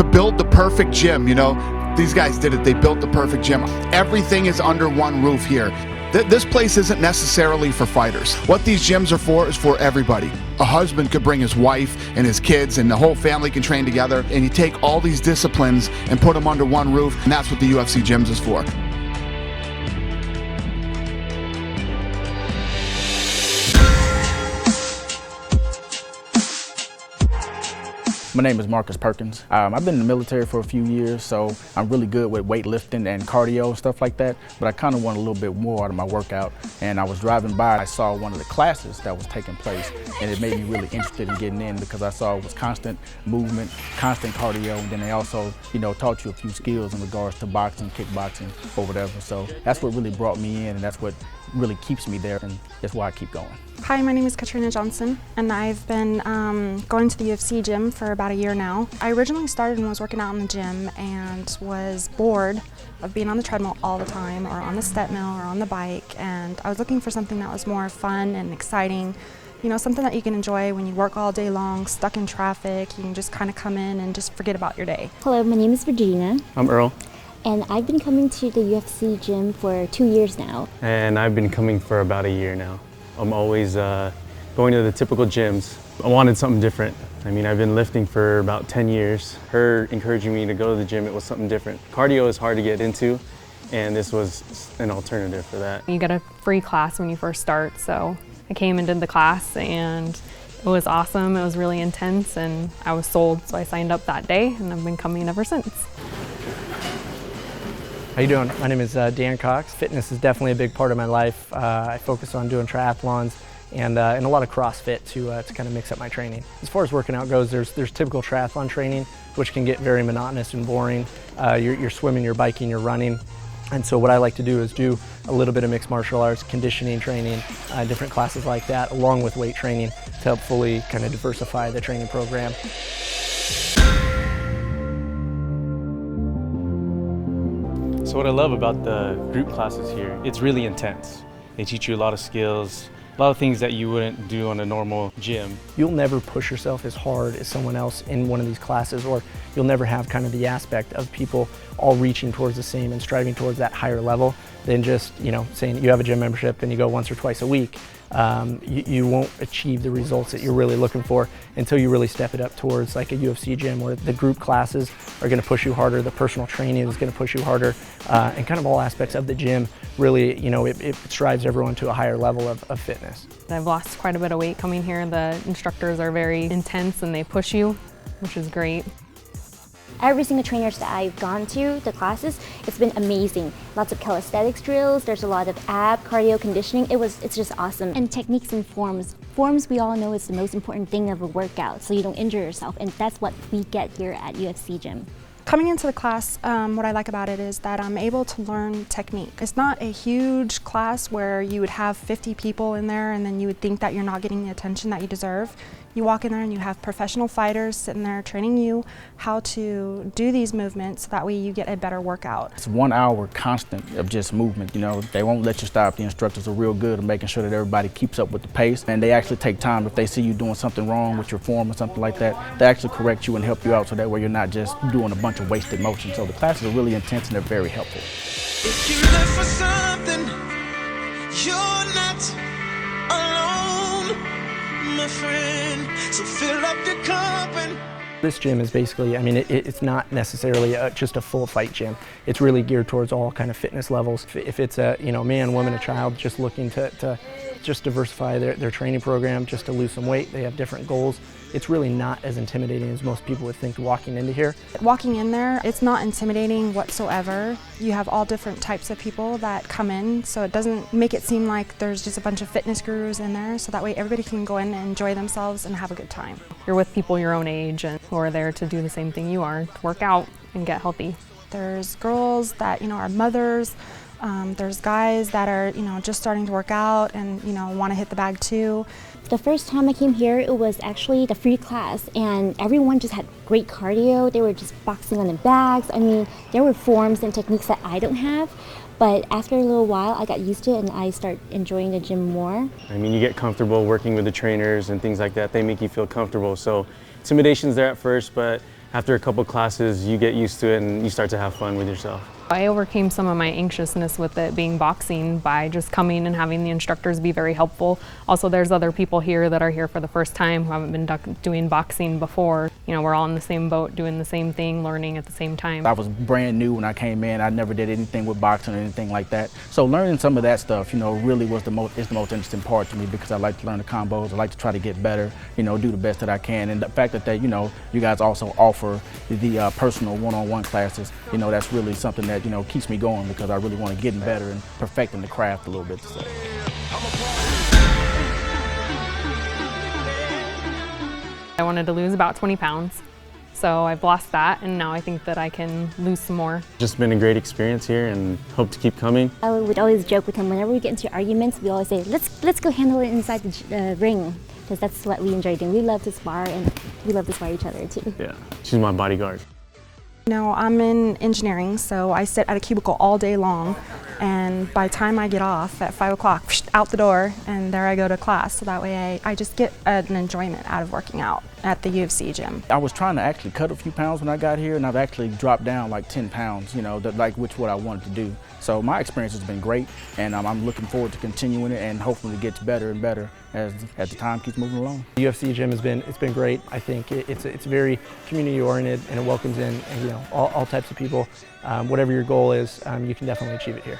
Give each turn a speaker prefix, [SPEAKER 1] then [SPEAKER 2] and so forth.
[SPEAKER 1] to build the perfect gym, you know. These guys did it. They built the perfect gym. Everything is under one roof here. This place isn't necessarily for fighters. What these gyms are for is for everybody. A husband could bring his wife and his kids and the whole family can train together, and you take all these disciplines and put them under one roof, and that's what the UFC Gyms is for.
[SPEAKER 2] My name is Marcus Perkins. I've been in the military for a few years, so I'm really good with weightlifting and cardio and stuff like that, but I kind of want a little bit more out of my workout. And I was driving by, I saw one of the classes that was taking place, and it made me really interested in getting in because I saw it was constant movement, constant cardio, and then they also, taught you a few skills in regards to boxing, kickboxing, or whatever. So that's what really brought me in, and that's what really keeps me there, and that's why I keep going.
[SPEAKER 3] Hi, my name is Katrina Johnson, and I've been going to the UFC gym for about a year now. I originally started and was working out in the gym and was bored of being on the treadmill all the time, or on the step mill, or on the bike, and I was looking for something that was more fun and exciting. Something that you can enjoy when you work all day long, stuck in traffic. You can just kind of come in and just forget about your day.
[SPEAKER 4] Hello, my name is Regina.
[SPEAKER 5] I'm Earl.
[SPEAKER 4] And I've been coming to the UFC gym for 2 years now.
[SPEAKER 5] And I've been coming for about a year now. I'm always going to the typical gyms. I wanted something different. I mean, I've been lifting for about 10 years. Her encouraging me to go to the gym, it was something different. Cardio is hard to get into, and this was an alternative for that.
[SPEAKER 6] You get a free class when you first start, so I came and did the class, and it was awesome. It was really intense, and I was sold, so I signed up that day, and I've been coming ever since.
[SPEAKER 7] How you doing? My name is Dan Cox. Fitness is definitely a big part of my life. I focus on doing triathlons and a lot of CrossFit to kind of mix up my training. As far as working out goes, there's typical triathlon training, which can get very monotonous and boring. You're swimming, you're biking, you're running. And so what I like to do is do a little bit of mixed martial arts, conditioning training, different classes like that, along with weight training to help fully kind of diversify the training program.
[SPEAKER 5] So what I love about the group classes here, it's really intense. They teach you a lot of skills, a lot of things that you wouldn't do on a normal gym.
[SPEAKER 7] You'll never push yourself as hard as someone else in one of these classes, or you'll never have kind of the aspect of people all reaching towards the same and striving towards that higher level than just, saying you have a gym membership and you go once or twice a week. You won't achieve the results that you're really looking for until you really step it up towards like a UFC gym, where the group classes are going to push you harder, the personal training is going to push you harder, and kind of all aspects of the gym really, it strives everyone to a higher level of fitness.
[SPEAKER 6] I've lost quite a bit of weight coming here. The instructors are very intense and they push you, which is great.
[SPEAKER 4] Every single trainers that I've gone to, the classes, it's been amazing. Lots of calisthenics drills, there's a lot of ab, cardio, conditioning. It's just awesome. And techniques and forms. Forms, we all know, is the most important thing of a workout, so you don't injure yourself, and that's what we get here at UFC Gym.
[SPEAKER 3] Coming into the class, what I like about it is that I'm able to learn technique. It's not a huge class where you would have 50 people in there and then you would think that you're not getting the attention that you deserve. You walk in there and you have professional fighters sitting there training you how to do these movements so that way you get a better workout.
[SPEAKER 2] It's 1 hour constant of just movement, They won't let you stop. The instructors are real good at making sure that everybody keeps up with the pace, and they actually take time. If they see you doing something wrong with your form or something like that, they actually correct you and help you out so that way you're not just doing a bunch of wasted motion. So the classes are really intense and they're very helpful.
[SPEAKER 8] If you live for something, you're not alone, my friend. So fill up your cup and
[SPEAKER 7] This gym is basically, it's not necessarily just a full fight gym. It's really geared towards all kind of fitness levels. If it's a man, woman, a child just looking to just diversify their training program, just to lose some weight, they have different goals. It's really not as intimidating as most people would think walking into here.
[SPEAKER 3] Walking in there, it's not intimidating whatsoever. You have all different types of people that come in, so it doesn't make it seem like there's just a bunch of fitness gurus in there, so that way everybody can go in and enjoy themselves and have a good time.
[SPEAKER 6] You're with people your own age and who are there to do the same thing you are, to work out and get healthy.
[SPEAKER 3] There's girls that are mothers. There's guys that are just starting to work out and want to hit the bag too.
[SPEAKER 4] The first time I came here, it was actually the free class, and everyone just had great cardio. They were just boxing on the bags. There were forms and techniques that I don't have, but after a little while, I got used to it and I start enjoying the gym more.
[SPEAKER 5] You get comfortable working with the trainers and things like that. They make you feel comfortable, so Intimidation's there at first, but after a couple classes, you get used to it and you start to have fun with yourself.
[SPEAKER 6] I overcame some of my anxiousness with it being boxing by just coming and having the instructors be very helpful. Also, there's other people here that are here for the first time who haven't been doing boxing before. You know, we're all in the same boat, doing the same thing, learning at the same time.
[SPEAKER 2] I was brand new when I came in. I never did anything with boxing or anything like that. So learning some of that stuff, you know, really was the most interesting part to me, because I like to learn the combos. I like to try to get better, you know, do the best that I can. And the fact that you know, you guys also offer the personal one-on-one classes, you know, that's really something that, you know, keeps me going, because I really want to get better and perfecting the craft a little bit. So.
[SPEAKER 6] I wanted to lose about 20 pounds, so I've lost that, and now I think that I can lose some more.
[SPEAKER 5] Just been a great experience here, and hope to keep coming.
[SPEAKER 4] I would always joke with him whenever we get into arguments. We always say, let's go handle it inside the ring, because that's what we enjoy doing. We love to spar, and we love to spar each other too.
[SPEAKER 5] Yeah, she's my bodyguard.
[SPEAKER 3] No, I'm in engineering, so I sit at a cubicle all day long, and by the time I get off at 5 o'clock, out the door, and there I go to class. So that way I just get an enjoyment out of working out at the UFC gym.
[SPEAKER 2] I was trying to actually cut a few pounds when I got here, and I've actually dropped down like 10 pounds, you know, which what I wanted to do. So my experience has been great, and I'm looking forward to continuing it, and hopefully it gets better and better as the time keeps moving along.
[SPEAKER 7] The UFC gym has been great. I think it's very community oriented, and it welcomes in, you know, all types of people. Whatever your goal is, you can definitely achieve it here.